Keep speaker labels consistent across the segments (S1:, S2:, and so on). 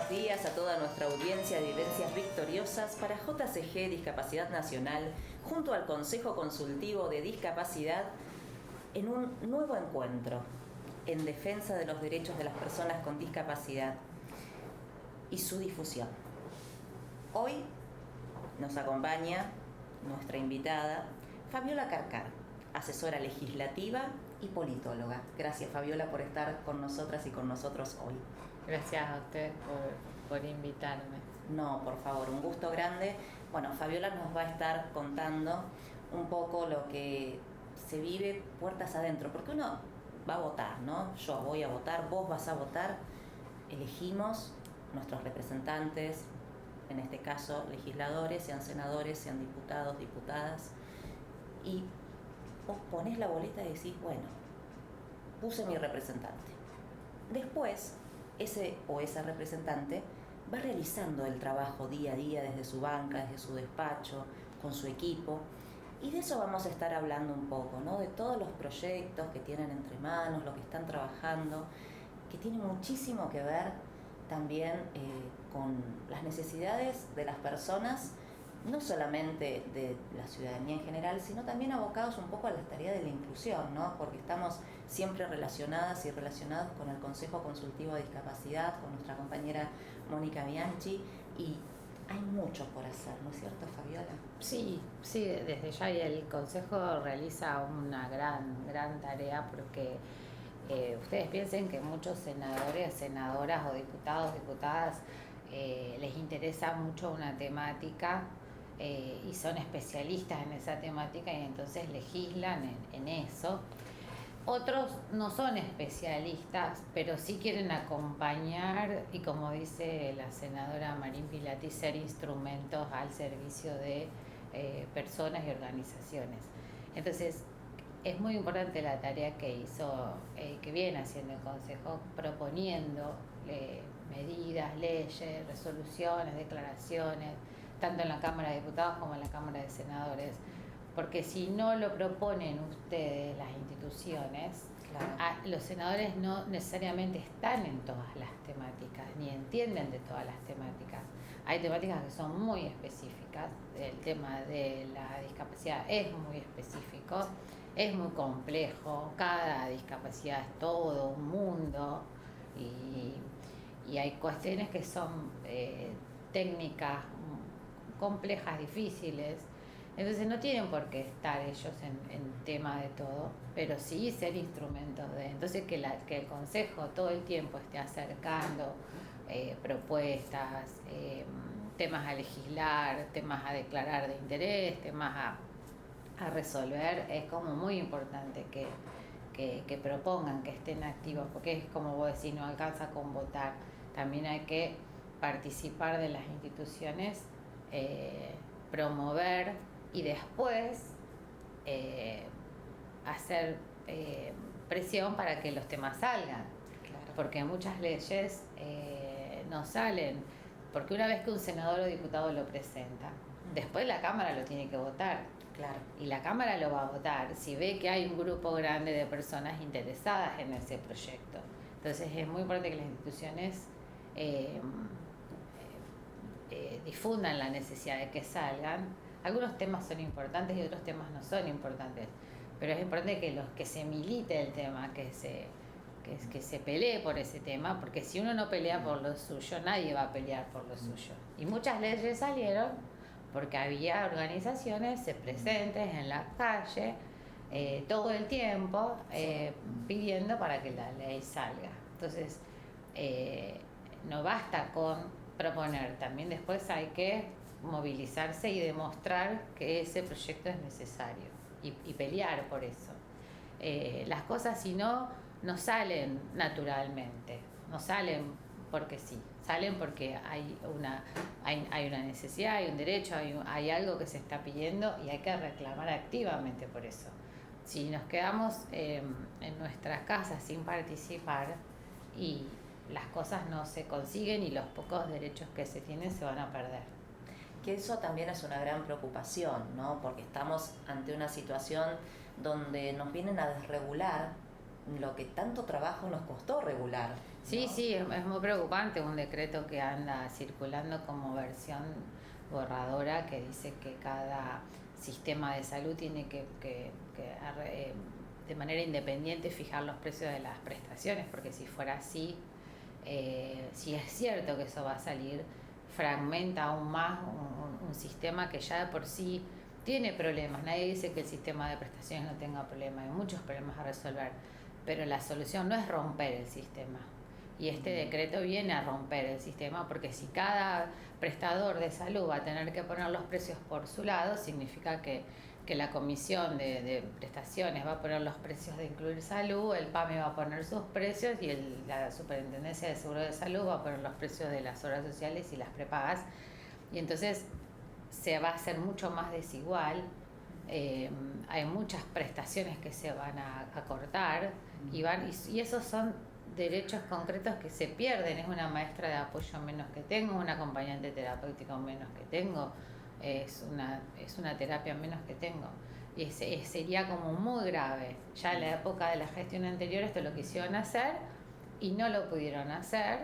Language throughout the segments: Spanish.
S1: buenos días a toda nuestra audiencia de Vivencias Victoriosas para JCG Discapacidad Nacional, junto al Consejo Consultivo de Discapacidad, en un nuevo encuentro en defensa de los derechos de las personas con discapacidad y su difusión. Hoy nos acompaña nuestra invitada, Fabiola Carcar, asesora legislativa y politóloga. Gracias, Fabiola, por estar con nosotras y con nosotros hoy.
S2: Gracias a usted por invitarme.
S1: No, por favor, un gusto grande. Bueno, Fabiola nos va a estar contando un poco lo que se vive puertas adentro, porque uno va a votar, ¿no? Yo voy a votar, vos vas a votar, elegimos nuestros representantes, en este caso legisladores, sean senadores, sean diputados, diputadas, y vos ponés la boleta y decís, bueno, puse mi representante. Después, ese o esa representante va realizando el trabajo día a día desde su banca, desde su despacho, con su equipo, y de eso vamos a estar hablando un poco, ¿no? De todos los proyectos que tienen entre manos, lo que están trabajando, que tiene muchísimo que ver también con las necesidades de las personas, no solamente de la ciudadanía en general, sino también abocados un poco a la tarea de la inclusión, ¿no? Porque estamos siempre relacionadas y relacionados con el Consejo Consultivo de Discapacidad, con nuestra compañera Mónica Bianchi, y hay mucho por hacer, ¿no es cierto, Fabiola?
S2: Sí, desde ya y el Consejo realiza una gran tarea porque ustedes piensen que muchos senadores, senadoras o diputados, diputadas les interesa mucho una temática y son especialistas en esa temática y entonces legislan en eso. Otros no son especialistas, pero sí quieren acompañar y, como dice la senadora Marín Pilati, ser instrumentos al servicio de personas y organizaciones. Entonces, es muy importante la tarea que hizo, que viene haciendo el Consejo, proponiendo medidas, leyes, resoluciones, declaraciones, tanto en la Cámara de Diputados como en la Cámara de Senadores. Porque si no lo proponen ustedes, las instituciones,
S1: claro,
S2: los senadores no necesariamente están en todas las temáticas, ni entienden de todas las temáticas. Hay temáticas que son muy específicas, el tema de la discapacidad es muy específico, es muy complejo, cada discapacidad es todo un mundo y hay cuestiones que son técnicas complejas, difíciles. Entonces no tienen por qué estar ellos en tema de todo, pero sí ser instrumentos de... Entonces que el Consejo todo el tiempo esté acercando propuestas, temas a legislar, temas a declarar de interés, temas a resolver, es como muy importante que propongan, que estén activos, porque es como vos decís, no alcanza con votar, también hay que participar de las instituciones, promover y después hacer presión para que los temas salgan,
S1: claro,
S2: porque muchas leyes no salen, porque una vez que un senador o diputado lo presenta, después la Cámara lo tiene que votar.
S1: claro.
S2: Y la Cámara lo va a votar si ve que hay un grupo grande de personas interesadas en ese proyecto. Entonces es muy importante que las instituciones difundan la necesidad de que salgan. Algunos temas son importantes y otros temas no son importantes, pero es importante que se milite el tema, que se pelee por ese tema, porque si uno no pelea por lo suyo, nadie va a pelear por lo suyo. Y muchas leyes salieron porque había organizaciones presentes en la calle todo el tiempo pidiendo para que la ley salga. Entonces, no basta con proponer, también después hay que movilizarse y demostrar que ese proyecto es necesario y pelear por eso. Las cosas, si no salen naturalmente, no salen porque sí, salen porque hay una necesidad, hay un derecho, hay algo que se está pidiendo y hay que reclamar activamente por eso. Si nos quedamos en nuestras casas sin participar, y las cosas no se consiguen y los pocos derechos que se tienen se van a perder.
S1: Que eso también es una gran preocupación, ¿no? Porque estamos ante una situación donde nos vienen a desregular lo que tanto trabajo nos costó regular, ¿no?
S2: Sí, es muy preocupante un decreto que anda circulando como versión borradora que dice que cada sistema de salud tiene que de manera independiente fijar los precios de las prestaciones, porque si fuera así, si es cierto que eso va a salir, fragmenta aún más un sistema que ya de por sí tiene problemas. Nadie dice que el sistema de prestaciones no tenga problemas, hay muchos problemas a resolver, pero la solución no es romper el sistema. Y este decreto viene a romper el sistema, porque si cada prestador de salud va a tener que poner los precios por su lado, significa que la comisión de prestaciones va a poner los precios de incluir salud, el PAMI va a poner sus precios y la Superintendencia de Seguro de Salud va a poner los precios de las obras sociales y las prepagas. Y entonces se va a hacer mucho más desigual. Hay muchas prestaciones que se van a cortar y esos son derechos concretos que se pierden. Es una maestra de apoyo menos que tengo, un acompañante terapéutico menos que tengo, es una terapia menos que tengo. Y sería como muy grave. Ya en la época de la gestión anterior esto lo quisieron hacer y no lo pudieron hacer.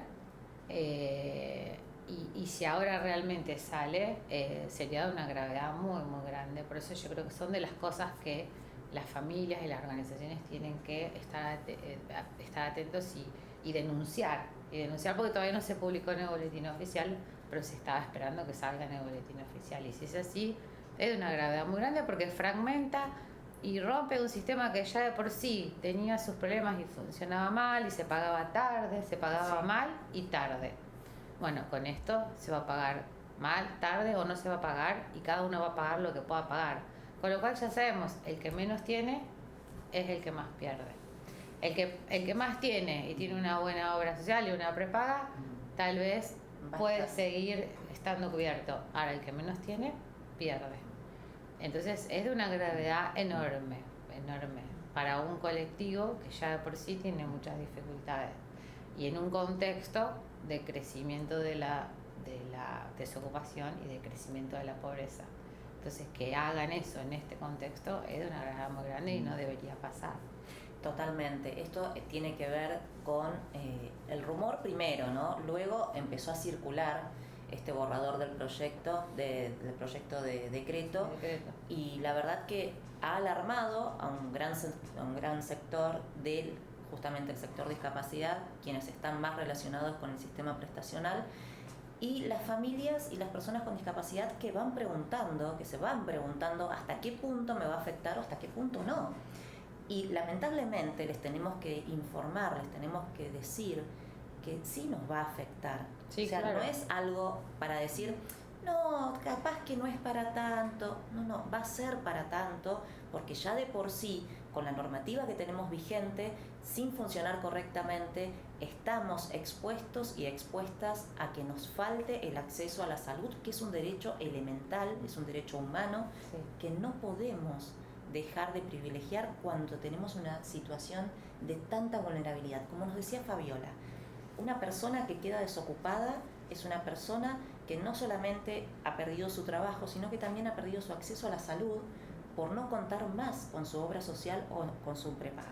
S2: Y si ahora realmente sale, sería de una gravedad muy, muy grande. Por eso yo creo que son de las cosas que las familias y las organizaciones tienen que estar atentos y denunciar. Y denunciar porque todavía no se publicó en el boletín oficial, pero se estaba esperando que salga en el boletín oficial. Y si es así, es de una gravedad muy grande porque fragmenta y rompe un sistema que ya de por sí tenía sus problemas y funcionaba mal y se pagaba tarde, se pagaba mal y tarde. Bueno, con esto se va a pagar mal, tarde o no se va a pagar y cada uno va a pagar lo que pueda pagar. Con lo cual ya sabemos, el que menos tiene es el que más pierde. El que más tiene y tiene una buena obra social y una prepaga, tal vez puede seguir estando cubierto. Ahora, el que menos tiene, pierde. Entonces es de una gravedad enorme, enorme, para un colectivo que ya de por sí tiene muchas dificultades. Y en un contexto de crecimiento de la desocupación y de crecimiento de la pobreza. Entonces, que hagan eso en este contexto es de una gravedad muy grande y no debería pasar.
S1: Totalmente. Esto tiene que ver con el rumor primero, ¿no? Luego empezó a circular este borrador del proyecto de decreto. Y la verdad que ha alarmado a un gran sector justamente el sector discapacidad, quienes están más relacionados con el sistema prestacional, y las familias y las personas con discapacidad que se van preguntando hasta qué punto me va a afectar o hasta qué punto no. Y lamentablemente les tenemos que informar, les tenemos que decir que sí nos va a afectar.
S2: Sí,
S1: o sea,
S2: claro.
S1: No es algo para decir, no, capaz que no es para tanto. No, va a ser para tanto, porque ya de por sí, con la normativa que tenemos vigente, sin funcionar correctamente, estamos expuestos y expuestas a que nos falte el acceso a la salud, que es un derecho elemental, es un derecho humano, que no podemos dejar de privilegiar cuando tenemos una situación de tanta vulnerabilidad. Como nos decía Fabiola, una persona que queda desocupada es una persona que no solamente ha perdido su trabajo, sino que también ha perdido su acceso a la salud por no contar más con su obra social o con su prepaga.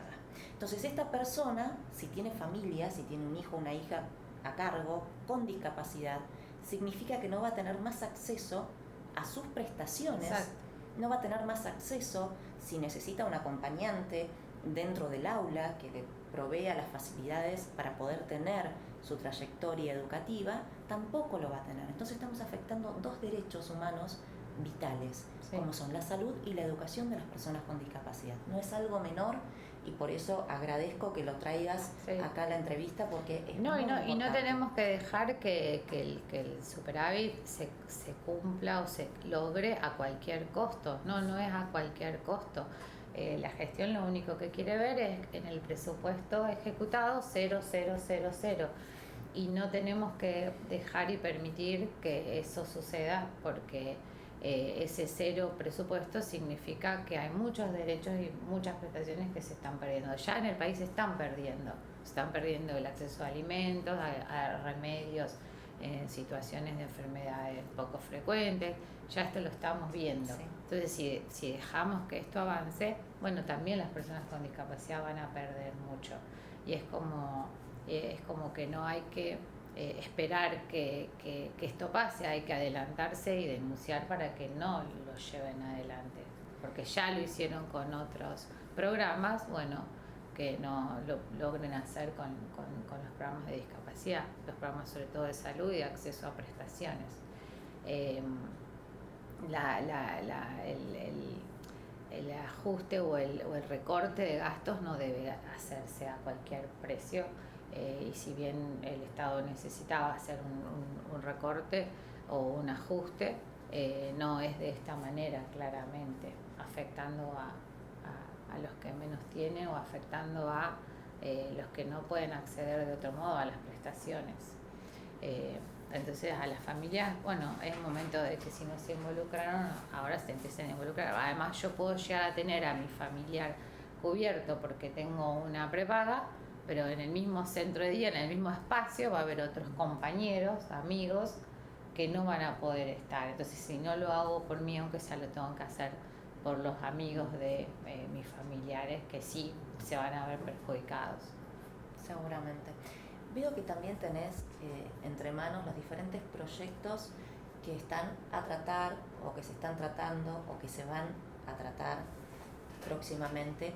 S1: Entonces, esta persona, si tiene familia, si tiene un hijo o una hija a cargo con discapacidad, significa que no va a tener más acceso a sus prestaciones. Exacto. No va a tener más acceso si necesita un acompañante dentro del aula que le provea las facilidades para poder tener su trayectoria educativa, tampoco lo va a tener. Entonces estamos afectando dos derechos humanos vitales, como son la salud y la educación de las personas con discapacidad. No es algo menor y por eso agradezco que lo traigas acá a la entrevista, porque es muy importante. Y no tenemos que dejar que el superávit se cumpla o se logre a cualquier costo. No es a cualquier costo. La gestión lo único que quiere ver es en el presupuesto ejecutado 0, y no tenemos que dejar y permitir que eso suceda, porque ese cero presupuesto significa que hay muchos derechos y muchas prestaciones que se están perdiendo. Ya en el país se están perdiendo el acceso a alimentos, a remedios en situaciones de enfermedades poco frecuentes. Ya esto lo estamos viendo. Sí.
S2: Entonces, si dejamos que esto avance, bueno, también las personas con discapacidad van a perder mucho. Y es como que no hay que esperar que esto pase, hay que adelantarse y denunciar para que no lo lleven adelante. Porque ya lo hicieron con otros programas, bueno, que no lo logren hacer con los programas de discapacidad, los programas sobre todo de salud y de acceso a prestaciones. El ajuste o el recorte de gastos no debe hacerse a cualquier precio, y si bien el Estado necesitaba hacer un recorte o un ajuste, no es de esta manera, claramente, afectando a los que menos tienen o afectando a los que no pueden acceder de otro modo a las prestaciones. Entonces a las familias, bueno, es momento de que si no se involucraron, ahora se empiecen a involucrar. Además, yo puedo llegar a tener a mi familiar cubierto porque tengo una prepaga, pero en el mismo centro de día, en el mismo espacio, va a haber otros compañeros, amigos, que no van a poder estar. Entonces, si no lo hago por mí, aunque sea lo tengo que hacer por los amigos de mis familiares, que sí se van a ver perjudicados.
S1: Seguramente. Veo que también tenés entre manos los diferentes proyectos que están a tratar o que se están tratando o que se van a tratar próximamente.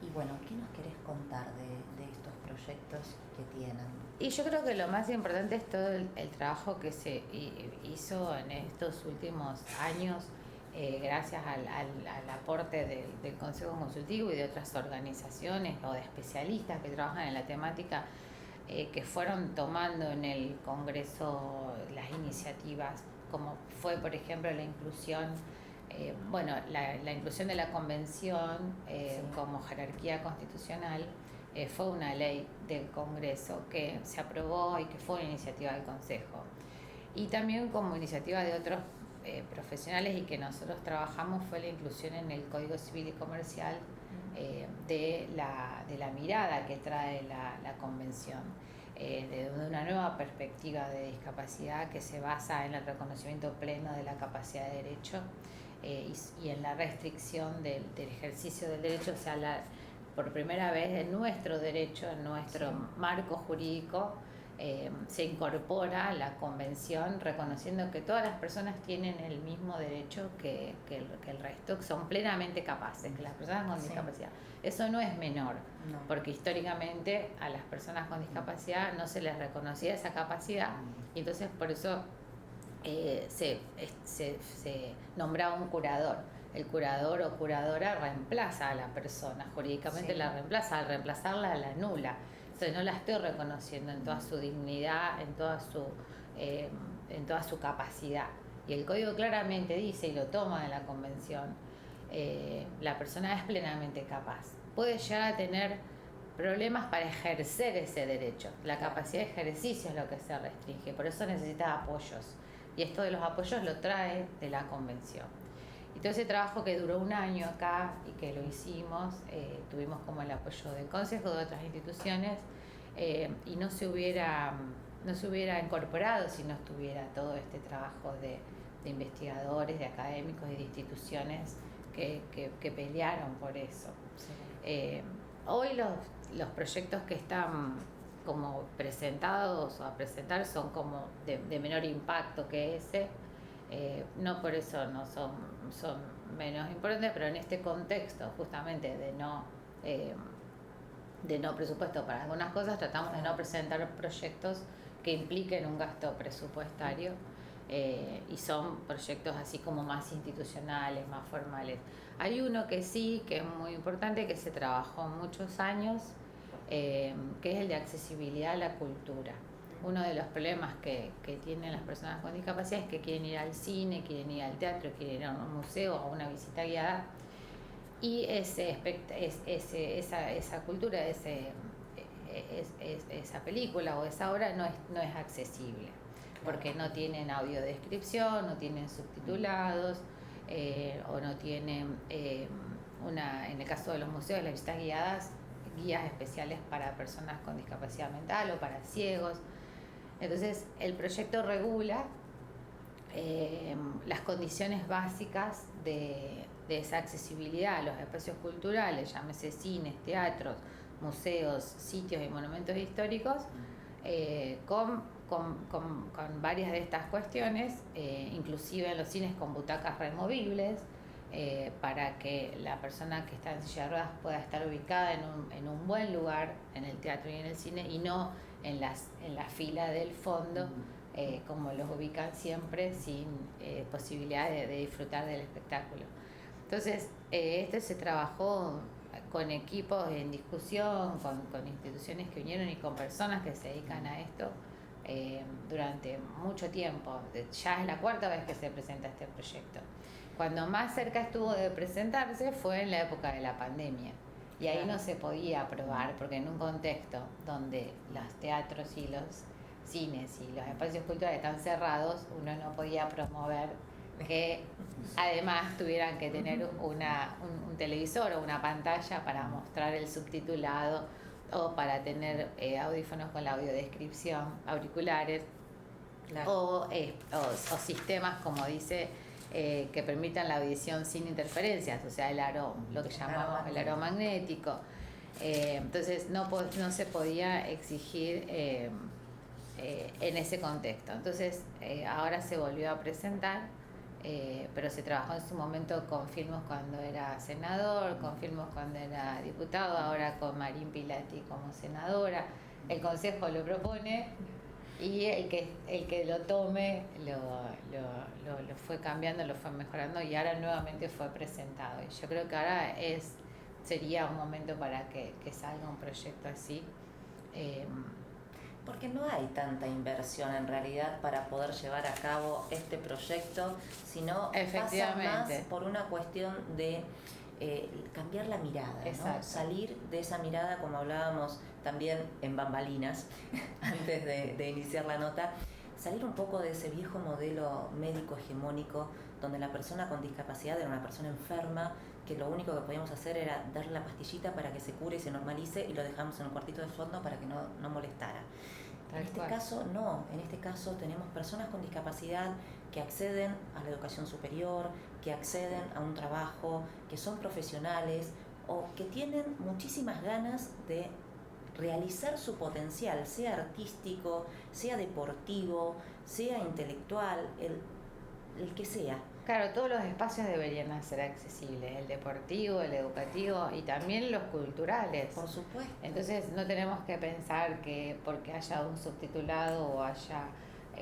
S1: Y bueno, ¿qué nos querés contar de estos proyectos que tienen?
S2: Y yo creo que lo más importante es todo el trabajo que se hizo en estos últimos años, gracias al aporte del Consejo Consultivo y de otras organizaciones o de especialistas que trabajan en la temática, que fueron tomando en el Congreso las iniciativas, como fue, por ejemplo, la inclusión, la inclusión de la Convención como jerarquía constitucional. Fue una ley del Congreso que se aprobó y que fue una iniciativa del Consejo. Y también como iniciativa de otros profesionales y que nosotros trabajamos fue la inclusión en el Código Civil y Comercial de la mirada que trae la Convención, de una nueva perspectiva de discapacidad que se basa en el reconocimiento pleno de la capacidad de derecho y en la restricción del ejercicio del derecho, o sea, por primera vez en nuestro derecho, en nuestro marco jurídico, se incorpora la Convención reconociendo que todas las personas tienen el mismo derecho que el resto, que son plenamente capaces, que las personas con discapacidad. Eso no es menor, porque históricamente a las personas con discapacidad no se les reconocía esa capacidad, y entonces por eso se nombraba un curador. El curador o curadora reemplaza a la persona, jurídicamente la reemplaza, al reemplazarla la anula. Entonces no la estoy reconociendo en toda su dignidad, en toda su capacidad. Y el código claramente dice, y lo toma de la Convención, la persona es plenamente capaz. Puede llegar a tener problemas para ejercer ese derecho. La capacidad de ejercicio es lo que se restringe, por eso necesita apoyos. Y esto de los apoyos lo trae de la Convención. Y todo ese trabajo que duró un año acá y que lo hicimos, tuvimos como el apoyo del Consejo, de otras instituciones, y no se hubiera incorporado si no estuviera todo este trabajo de investigadores, de académicos y de instituciones que pelearon por eso. Hoy los proyectos que están como presentados o a presentar son como de menor impacto que ese. No por eso no son menos importantes, pero en este contexto justamente de no presupuesto para algunas cosas, tratamos de no presentar proyectos que impliquen un gasto presupuestario, y son proyectos así como más institucionales, más formales. Hay uno que sí, que es muy importante, que se trabajó muchos años, que es el de accesibilidad a la cultura. Uno de los problemas que tienen las personas con discapacidad es que quieren ir al cine, quieren ir al teatro, quieren ir a un museo, a una visita guiada, y esa cultura, esa película o esa obra no es accesible, porque no tienen audiodescripción, no tienen subtitulados, o no tienen, en el caso de los museos, las visitas guiadas, guías especiales para personas con discapacidad mental o para ciegos. Entonces, el proyecto regula las condiciones básicas de esa accesibilidad a los espacios culturales, llámese cines, teatros, museos, sitios y monumentos históricos, con varias de estas cuestiones, inclusive en los cines con butacas removibles, para que la persona que está en silla de ruedas pueda estar ubicada en un buen lugar en el teatro y en el cine, y no en la fila del fondo, como los ubican siempre, sin posibilidad de disfrutar del espectáculo. Entonces, esto se trabajó con equipos en discusión, con instituciones que vinieron y con personas que se dedican a esto durante mucho tiempo. Ya es la 4ª vez que se presenta este proyecto. Cuando más cerca estuvo de presentarse fue en la época de la pandemia, y ahí no se podía aprobar, porque en un contexto donde los teatros y los cines y los espacios culturales están cerrados, uno no podía promover que además tuvieran que tener un televisor o una pantalla para mostrar el subtitulado, o para tener audífonos con la audiodescripción, auriculares, o sistemas, como dice, que permitan la audición sin interferencias, o sea, lo que llamamos el aro magnético. Entonces no se podía exigir en ese contexto. Entonces ahora se volvió a presentar, pero se trabajó en su momento con Filmos cuando era senador, con Filmos cuando era diputado, ahora con Marín Pilati como senadora. El Consejo lo propone, y el que lo tome lo fue cambiando, lo fue mejorando, y ahora nuevamente fue presentado. Y yo creo que ahora sería un momento para que salga un proyecto así.
S1: Porque no hay tanta inversión en realidad para poder llevar a cabo este proyecto, sino pasa más por una cuestión de cambiar la mirada, ¿no? Salir de esa mirada, como hablábamos también en bambalinas antes de iniciar la nota, salir un poco de ese viejo modelo médico hegemónico donde la persona con discapacidad era una persona enferma, que lo único que podíamos hacer era darle la pastillita para que se cure y se normalice, y lo dejamos en un cuartito de fondo para que no molestara. En este caso no, en este caso tenemos personas con discapacidad que acceden a la educación superior, que acceden a un trabajo, que son profesionales o que tienen muchísimas ganas de realizar su potencial, sea artístico, sea deportivo, sea intelectual, el que sea.
S2: Claro, todos los espacios deberían ser accesibles, el deportivo, el educativo y también los culturales.
S1: Por supuesto.
S2: Entonces no tenemos que pensar que porque haya un subtitulado o haya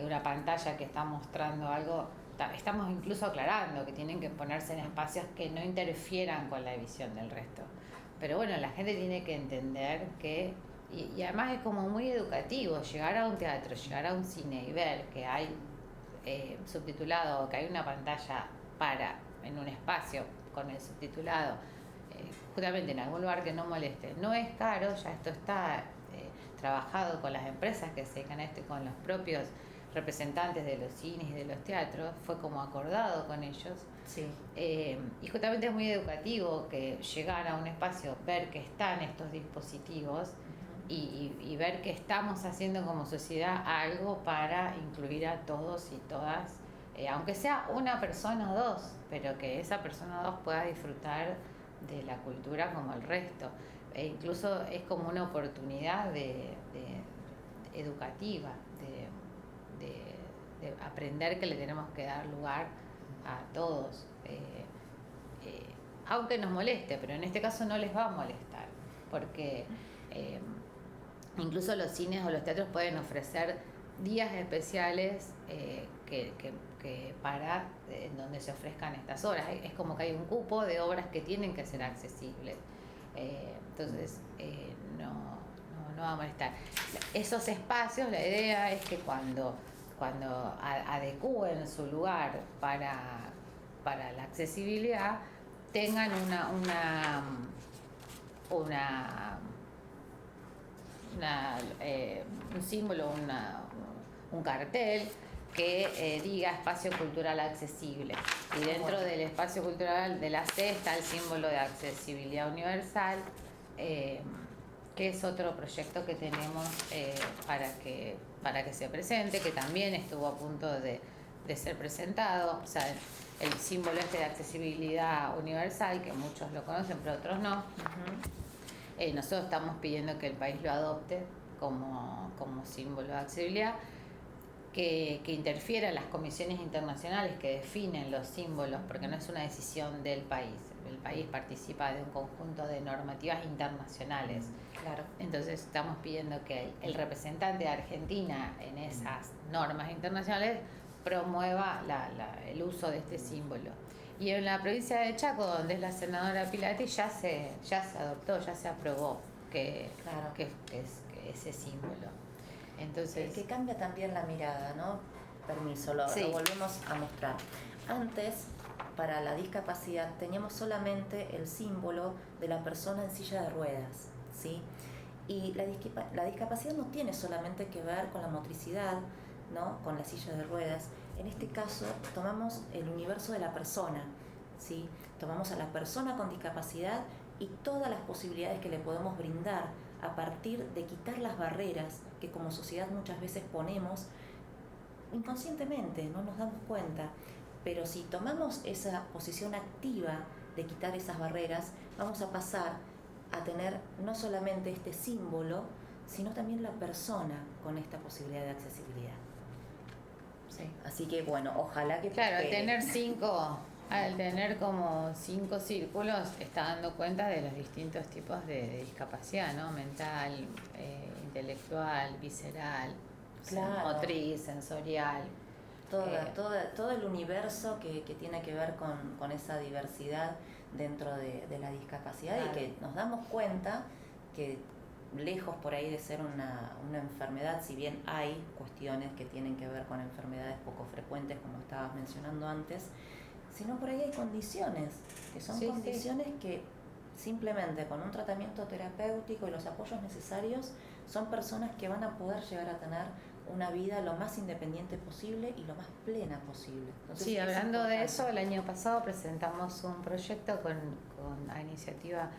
S2: una pantalla que está mostrando algo, estamos incluso aclarando que tienen que ponerse en espacios que no interfieran con la visión del resto. Pero bueno, la gente tiene que entender que, y además es como muy educativo, llegar a un teatro, llegar a un cine y ver que hay subtitulado, o que hay una pantalla en un espacio con el subtitulado, justamente en algún lugar que no moleste. No es caro, ya esto está trabajado con las empresas que se dedican a esto y con los propios representantes de los cines y de los teatros, fue como acordado con ellos.
S1: Sí.
S2: Y justamente es muy educativo que llegar a un espacio, ver que están estos dispositivos, y ver que estamos haciendo como sociedad algo para incluir a todos y todas, aunque sea una persona o dos, pero que esa persona o dos pueda disfrutar de la cultura como el resto. Incluso es como una oportunidad educativa, de aprender que le tenemos que dar lugar a todos, aunque nos moleste, pero en este caso no les va a molestar, porque incluso los cines o los teatros pueden ofrecer días especiales para donde se ofrezcan estas obras. Es como que hay un cupo de obras que tienen que ser accesibles. Entonces no va a molestar. Esos espacios, la idea es que cuando adecúen su lugar para la accesibilidad, tengan un símbolo, un cartel que diga espacio cultural accesible, y dentro del espacio cultural de la C está el símbolo de accesibilidad universal, que es otro proyecto que tenemos para que se presente, que también estuvo a punto de ser presentado. O sea, el símbolo este de accesibilidad universal, que muchos lo conocen, pero otros no. Nosotros estamos pidiendo que el país lo adopte como símbolo de accesibilidad, que interfiera en las comisiones internacionales que definen los símbolos, porque no es una decisión del país. El país participa de un conjunto de normativas internacionales.
S1: Claro.
S2: Entonces estamos pidiendo que el representante de Argentina en esas normas internacionales promueva el uso de este símbolo. Y en la provincia de Chaco, donde es la senadora Pilati, ya se adoptó, ya se aprobó que es ese símbolo. Entonces,
S1: que cambia también la mirada, ¿no? Permiso, lo volvemos a mostrar. Antes, para la discapacidad, teníamos solamente el símbolo de la persona en silla de ruedas, ¿sí? Y la discapacidad no tiene solamente que ver con la motricidad, ¿no? Con la silla de ruedas. En este caso, tomamos el universo de la persona, ¿sí? Tomamos a la persona con discapacidad y todas las posibilidades que le podemos brindar a partir de quitar las barreras que como sociedad muchas veces ponemos inconscientemente, no nos damos cuenta. Pero si tomamos esa posición activa de quitar esas barreras, vamos a pasar a tener no solamente este símbolo, sino también la persona con esta posibilidad de accesibilidad. Sí. Así que bueno, ojalá que...
S2: Claro, al tener como 5 círculos, está dando cuenta de los distintos tipos de discapacidad, ¿no? Mental, intelectual, visceral, motriz, sensorial.
S1: Todo el universo que tiene que ver con esa diversidad dentro de la discapacidad. Claro. Y que nos damos cuenta que lejos por ahí de ser una enfermedad, si bien hay cuestiones que tienen que ver con enfermedades poco frecuentes, como estabas mencionando antes, sino por ahí hay condiciones, que son condiciones que simplemente con un tratamiento terapéutico y los apoyos necesarios son personas que van a poder llegar a tener una vida lo más independiente posible y lo más plena posible. Entonces,
S2: sí, hablando de eso, el año pasado presentamos un proyecto con la iniciativa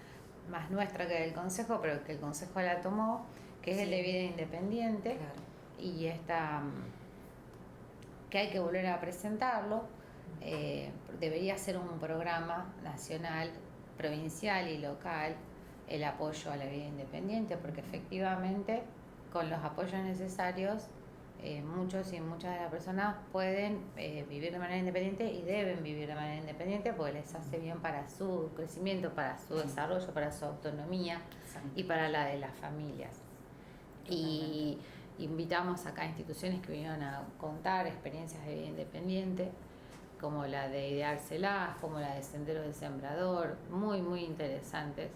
S2: más nuestra que del Consejo, pero que el Consejo la tomó, que es el de vida independiente. Claro. Y que hay que volver a presentarlo. Debería ser un programa nacional, provincial y local el apoyo a la vida independiente, porque efectivamente con los apoyos necesarios muchos y muchas de las personas pueden vivir de manera independiente y deben vivir de manera independiente porque les hace bien para su crecimiento, para su desarrollo, para su autonomía y para la de las familias. Y invitamos acá a instituciones que vinieron a contar experiencias de vida independiente, como la de Ideárselas, como la de Sendero del Sembrador, muy, muy interesantes.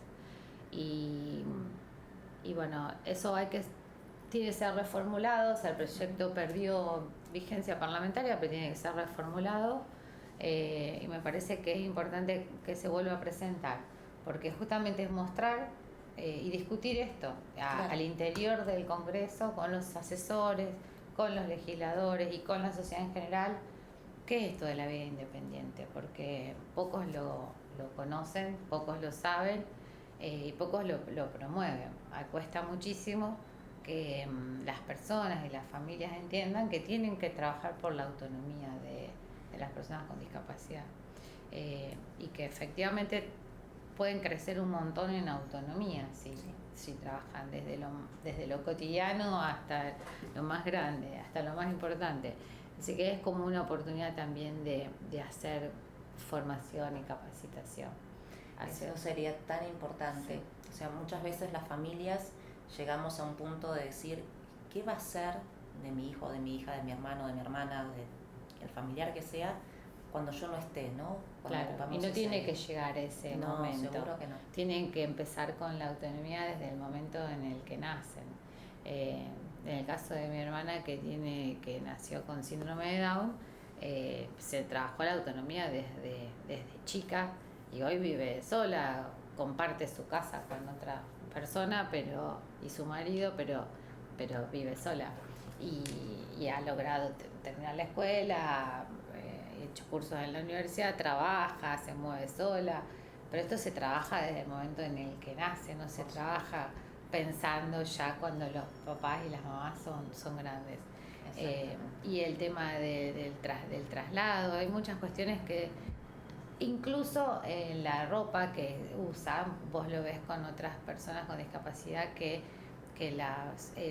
S2: Y bueno, eso tiene que ser reformulado. O sea, el proyecto perdió vigencia parlamentaria, pero tiene que ser reformulado. Y me parece que es importante que se vuelva a presentar, porque justamente es mostrar y discutir esto al interior del Congreso, con los asesores, con los legisladores y con la sociedad en general. ¿Qué es esto de la vida independiente? Porque pocos lo conocen, pocos lo saben y pocos lo promueven. Cuesta muchísimo que las personas y las familias entiendan que tienen que trabajar por la autonomía de las personas con discapacidad y que efectivamente pueden crecer un montón en autonomía si trabajan desde lo cotidiano hasta lo más grande, hasta lo más importante. Así que es como una oportunidad también de hacer formación y capacitación.
S1: Eso sería tan importante. O sea, muchas veces las familias llegamos a un punto de decir, ¿qué va a ser de mi hijo, de mi hija, de mi hermano, de mi hermana, del familiar que sea, cuando yo no esté, ¿no?
S2: Claro, y no tiene que llegar ese momento.
S1: Seguro que no.
S2: Tienen que empezar con la autonomía desde el momento en el que nacen. En el caso de mi hermana que nació con síndrome de Down, se trabajó la autonomía desde chica y hoy vive sola, comparte su casa con otra persona y su marido, pero vive sola y ha logrado terminar la escuela, ha hecho cursos en la universidad, trabaja, se mueve sola, pero esto se trabaja desde el momento en el que nace, no se trabaja pensando ya cuando los papás y las mamás son grandes. Y el tema del traslado, hay muchas cuestiones que incluso en la ropa que usan, vos lo ves con otras personas con discapacidad que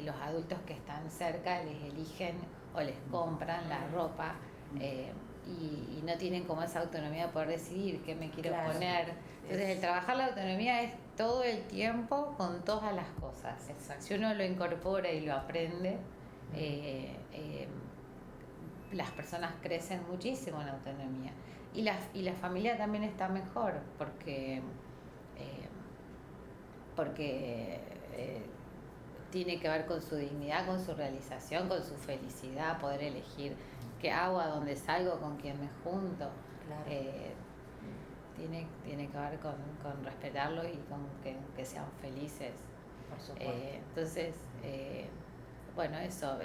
S2: los adultos que están cerca les eligen o les compran la ropa y no tienen como esa autonomía de poder decidir qué me quiero poner. Entonces el trabajar la autonomía es todo el tiempo con todas las cosas.
S1: Exacto.
S2: Si uno lo incorpora y lo aprende, las personas crecen muchísimo en autonomía. Y la familia también está mejor porque tiene que ver con su dignidad, con su realización, con su felicidad, poder elegir qué hago, a dónde salgo, con quién me junto.
S1: Claro.
S2: Tiene que ver con respetarlos y con que sean felices.
S1: Por supuesto.
S2: Entonces, bueno, eso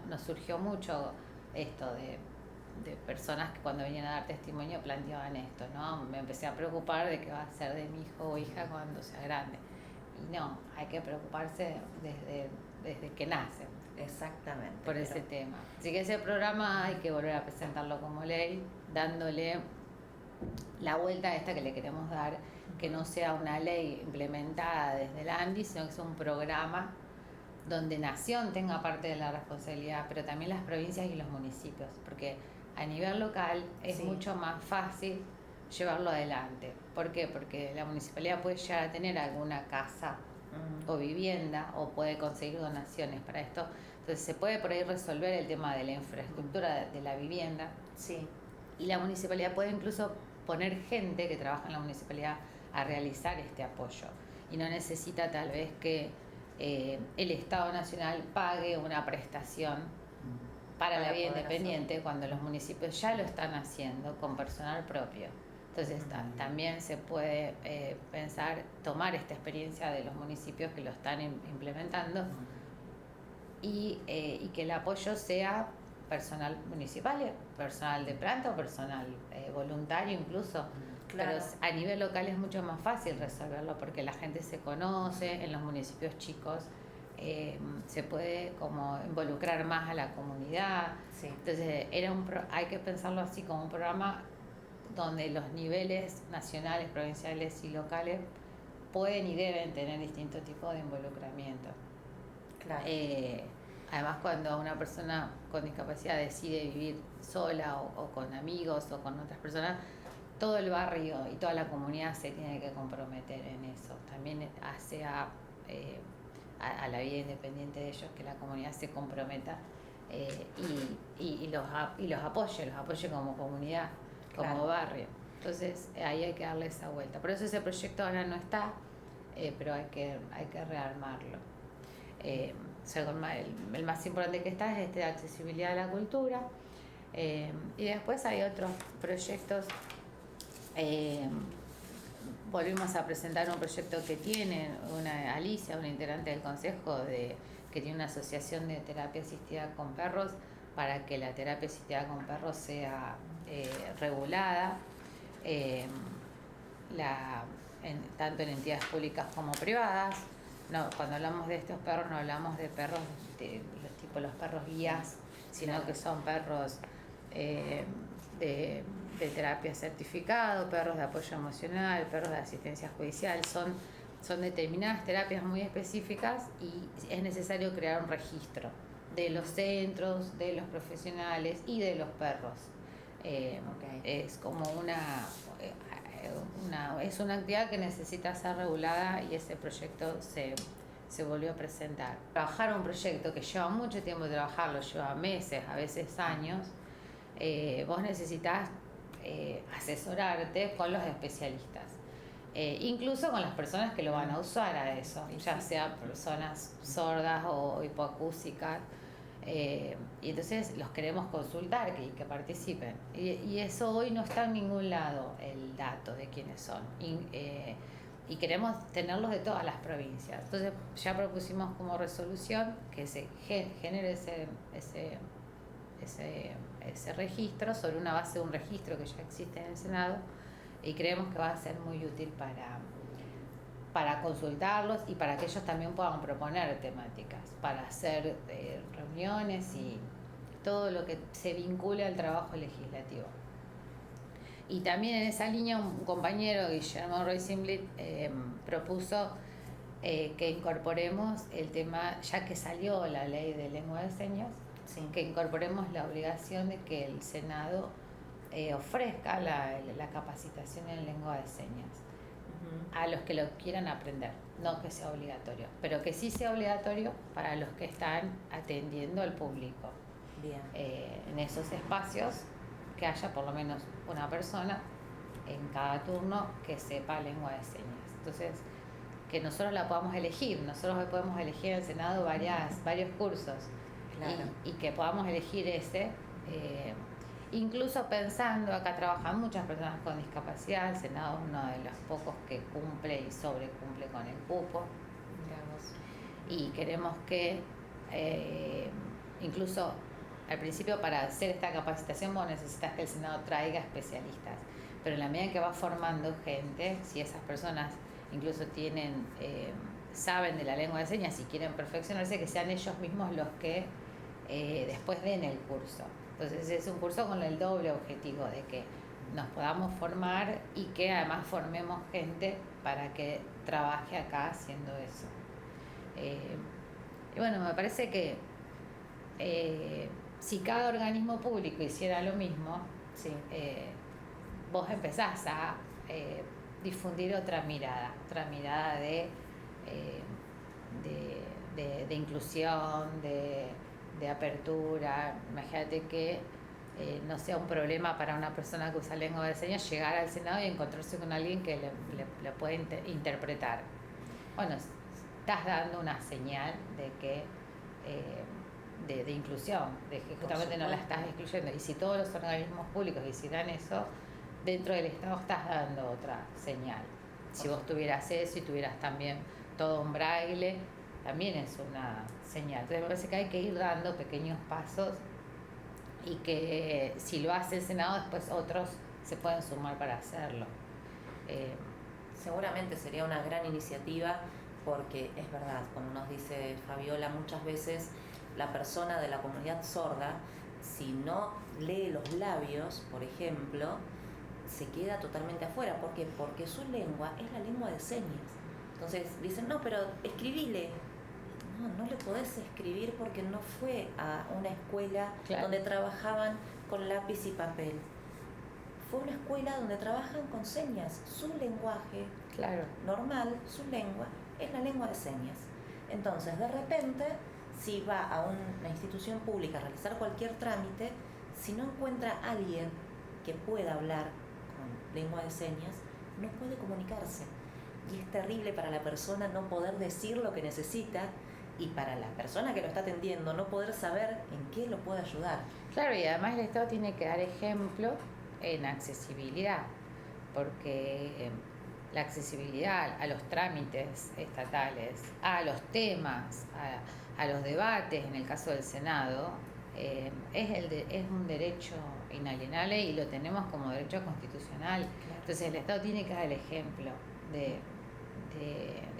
S2: nos surgió mucho, esto de personas que cuando venían a dar testimonio planteaban esto, ¿no? Me empecé a preocupar de qué va a ser de mi hijo o hija cuando sea grande. Y no, hay que preocuparse desde que nacen.
S1: Exactamente.
S2: Por ese tema. Así que ese programa hay que volver a presentarlo como ley, dándole la vuelta a esta que le queremos dar, que no sea una ley implementada desde el ANDI, sino que sea un programa donde Nación tenga parte de la responsabilidad, pero también las provincias y los municipios, porque a nivel local es mucho más fácil llevarlo adelante. ¿Por qué? Porque la municipalidad puede llegar a tener alguna casa o vivienda o puede conseguir donaciones para esto. Entonces se puede por ahí resolver el tema de la infraestructura de la vivienda.
S1: Sí.
S2: Y la municipalidad puede incluso poner gente que trabaja en la municipalidad a realizar este apoyo. Y no necesita tal vez que el Estado Nacional pague una prestación para la vida independiente cuando los municipios ya lo están haciendo con personal propio. Entonces también se puede pensar, tomar esta experiencia de los municipios que lo están implementando y que el apoyo sea personal municipal, personal de planta o personal voluntario incluso.
S1: Claro.
S2: Pero a nivel local es mucho más fácil resolverlo porque la gente se conoce, en los municipios chicos se puede como involucrar más a la comunidad.
S1: Sí.
S2: Entonces hay que pensarlo así como un programa donde los niveles nacionales, provinciales y locales pueden y deben tener distintos tipos de involucramiento.
S1: Claro.
S2: Además, cuando una persona con discapacidad decide vivir sola o con amigos o con otras personas, todo el barrio y toda la comunidad se tiene que comprometer en eso. También hace a la vida independiente de ellos que la comunidad se comprometa y los apoye como comunidad, como barrio. Entonces ahí hay que darle esa vuelta. Por eso ese proyecto ahora no está, pero hay que rearmarlo. El más importante que está es de accesibilidad a la cultura, y después hay otros proyectos. Volvimos a presentar un proyecto que tiene Alicia, una integrante del consejo que tiene una asociación de terapia asistida con perros, para que la terapia asistida con perros sea regulada, tanto en entidades públicas como privadas. No, cuando hablamos de estos perros no hablamos de perros tipo los perros guías, sino que son perros de terapia certificado, perros de apoyo emocional, perros de asistencia judicial. Son determinadas terapias muy específicas y es necesario crear un registro de los centros, de los profesionales y de los perros. Es como es una actividad que necesita ser regulada y ese proyecto se volvió a presentar. Trabajar un proyecto que lleva mucho tiempo trabajarlo, lleva meses, a veces años, vos necesitas asesorarte con los especialistas, incluso con las personas que lo van a usar a eso, ya sea personas sordas o hipoacúsicas. Y entonces los queremos consultar y que participen. Y eso hoy no está en ningún lado, el dato de quiénes son. Y queremos tenerlos de todas las provincias. Entonces ya propusimos como resolución que se genere ese registro sobre una base de un registro que ya existe en el Senado, y creemos que va a ser muy útil para consultarlos y para que ellos también puedan proponer temáticas, para hacer reuniones todo lo que se vincula al trabajo legislativo. Y también en esa línea un compañero, Guillermo Roisenblit, propuso que incorporemos el tema, ya que salió la ley de lengua de señas,
S1: Sí.
S2: que incorporemos la obligación de que el Senado ofrezca la capacitación en lengua de señas a los que lo quieran aprender, no que sea obligatorio, pero que sí sea obligatorio para los que están atendiendo al público.
S1: Bien.
S2: En esos espacios, que haya por lo menos una persona en cada turno que sepa lengua de señas. Entonces, que nosotros la podamos elegir, nosotros podemos elegir en el Senado varios cursos.
S1: Claro.
S2: Y que podamos elegir ese, incluso pensando, acá trabajan muchas personas con discapacidad, el Senado es uno de los pocos que cumple y sobrecumple con el cupo. Y queremos que incluso al principio para hacer esta capacitación vos necesitas que el Senado traiga especialistas, pero en la medida en que va formando gente, si esas personas incluso saben de la lengua de señas y quieren perfeccionarse, que sean ellos mismos los que después den el curso. Entonces es un curso con el doble objetivo de que nos podamos formar y que además formemos gente para que trabaje acá haciendo eso. Y bueno, me parece que si cada organismo público hiciera lo mismo,
S1: Sí.
S2: vos empezás a difundir otra mirada de inclusión, de apertura. Imagínate que no sea un problema para una persona que usa lengua de señas llegar al Senado y encontrarse con alguien que le puede interpretar. Bueno, estás dando una señal de que de inclusión, de que justamente no la estás excluyendo. Y si todos los organismos públicos hicieran eso, dentro del Estado estás dando otra señal. Si vos tuvieras eso y tuvieras también todo en braille, también es una señal. Entonces me parece que hay que ir dando pequeños pasos y que si lo hace el Senado, después otros se pueden sumar para hacerlo.
S1: Seguramente sería una gran iniciativa porque es verdad, como nos dice Fabiola, muchas veces la persona de la comunidad sorda, si no lee los labios, por ejemplo, se queda totalmente afuera. ¿Por qué? Porque su lengua es la lengua de señas. Entonces dicen, no, pero escribile. No le podés escribir porque no fue a una escuela donde trabajaban con lápiz y papel. Fue una escuela donde trabajan con señas. Su lenguaje normal, su lengua, es la lengua de señas. Entonces, de repente, si va a una institución pública a realizar cualquier trámite, si no encuentra a alguien que pueda hablar con lengua de señas, no puede comunicarse. Y es terrible para la persona no poder decir lo que necesita y para la persona que lo está atendiendo no poder saber en qué lo puede ayudar.
S2: Claro, y además el Estado tiene que dar ejemplo en accesibilidad, porque la accesibilidad a los trámites estatales, a los temas, a los debates, en el caso del Senado, es un derecho inalienable y lo tenemos como derecho constitucional. Claro. Entonces el Estado tiene que dar el ejemplo de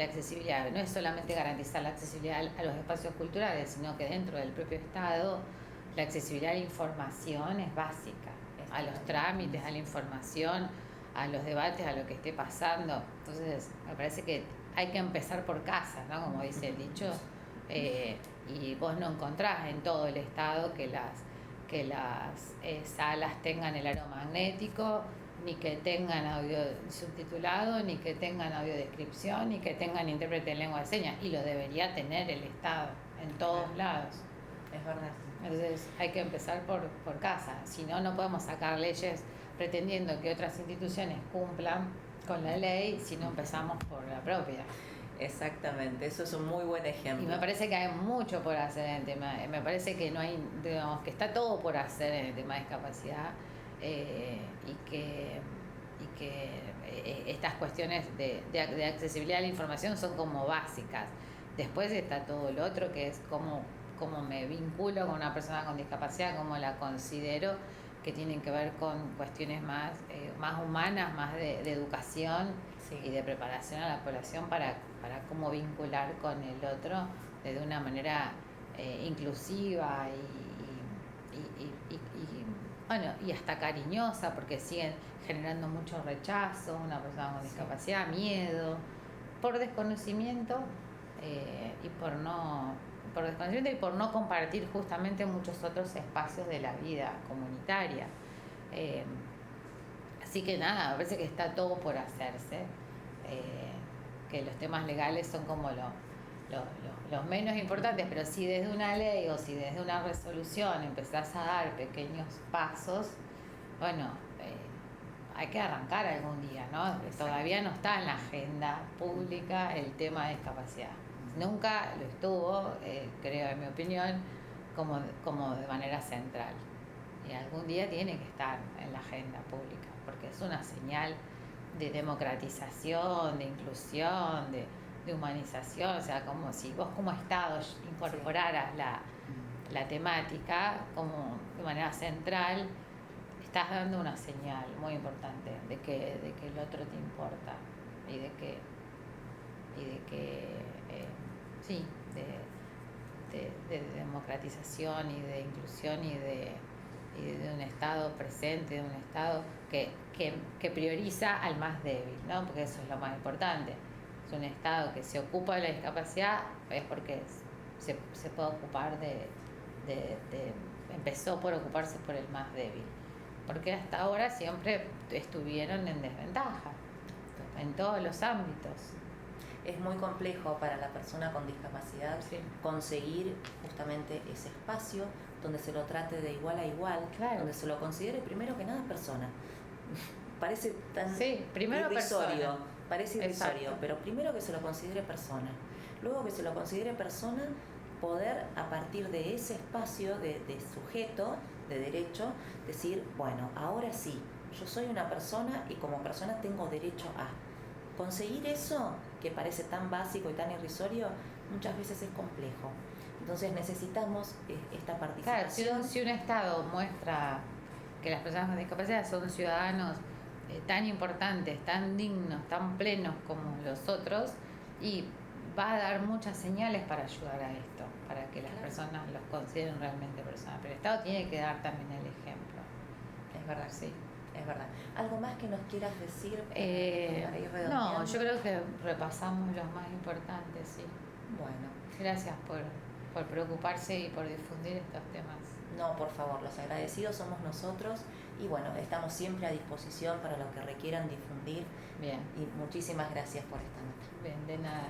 S2: accesibilidad. No es solamente garantizar la accesibilidad a los espacios culturales, sino que dentro del propio Estado la accesibilidad a la información es básica, a los trámites, a la información, a los debates, a lo que esté pasando. Entonces me parece que hay que empezar por casa, ¿no? Como dice el dicho, y vos no encontrás en todo el Estado que las salas tengan el aro magnético, ni que tengan audio subtitulado, ni que tengan audiodescripción, ni que tengan intérprete en lengua de señas, y lo debería tener el Estado en todos lados.
S1: Es verdad.
S2: Entonces hay que empezar por casa, si no, no podemos sacar leyes pretendiendo que otras instituciones cumplan con la ley si no empezamos por la propia.
S1: Exactamente, eso es un muy buen ejemplo.
S2: Y me parece que hay mucho por hacer en el tema, me parece que no hay, digamos, que está todo por hacer en el tema de discapacidad, y que estas cuestiones de accesibilidad a la información son como básicas. Después está todo lo otro, que es cómo me vinculo con una persona con discapacidad, cómo la considero, que tienen que ver con cuestiones más humanas, más de educación, sí, y de preparación a la población para cómo vincular con el otro de una manera inclusiva bueno, y hasta cariñosa, porque siguen generando mucho rechazo, una persona con discapacidad, miedo, por desconocimiento y por desconocimiento y por no compartir justamente muchos otros espacios de la vida comunitaria. Así que nada, me parece que está todo por hacerse, que los temas legales son como los menos importantes, pero si desde una ley o si desde una resolución empezás a dar pequeños pasos, bueno, hay que arrancar algún día, ¿no?
S1: Exacto.
S2: Todavía no está en la agenda pública el tema de discapacidad. Nunca lo estuvo, creo, en mi opinión, como de manera central. Y algún día tiene que estar en la agenda pública, porque es una señal de democratización, de inclusión, de humanización, o sea, como si vos como Estado incorporaras la temática como de manera central, estás dando una señal muy importante de que el otro te importa y de que sí, de democratización y de inclusión y de un Estado presente, de un Estado que prioriza al más débil, ¿no? Porque eso es lo más importante. Es un Estado que se ocupa de la discapacidad, es porque se puede ocupar empezó por ocuparse por el más débil, porque hasta ahora siempre estuvieron en desventaja en todos los ámbitos.
S1: Es muy complejo para la persona con discapacidad conseguir justamente ese espacio donde se lo trate de igual a igual, donde se lo considere primero que nada persona. Parece tan irrisorio, parece irrisorio, pero primero que se lo considere persona. Luego que se lo considere persona, poder a partir de ese espacio de sujeto, de derecho, decir, bueno, ahora sí, yo soy una persona y como persona tengo derecho a... Conseguir eso, que parece tan básico y tan irrisorio, muchas veces es complejo. Entonces necesitamos esta participación.
S2: Claro, si un Estado muestra que las personas con discapacidad son ciudadanos tan importantes, tan dignos, tan plenos como los otros, y va a dar muchas señales para ayudar a esto, para que las personas los consideren realmente personas. Pero el Estado tiene que dar también el ejemplo.
S1: Es verdad, sí. Es verdad. ¿Algo más que nos quieras decir?
S2: No, yo creo que repasamos lo más importante, sí.
S1: Bueno.
S2: Gracias por preocuparse y por difundir estos temas.
S1: No, por favor, los agradecidos somos nosotros y bueno, estamos siempre a disposición para lo que requieran difundir.
S2: Bien.
S1: Y muchísimas gracias por esta nota.
S2: Bien, de nada.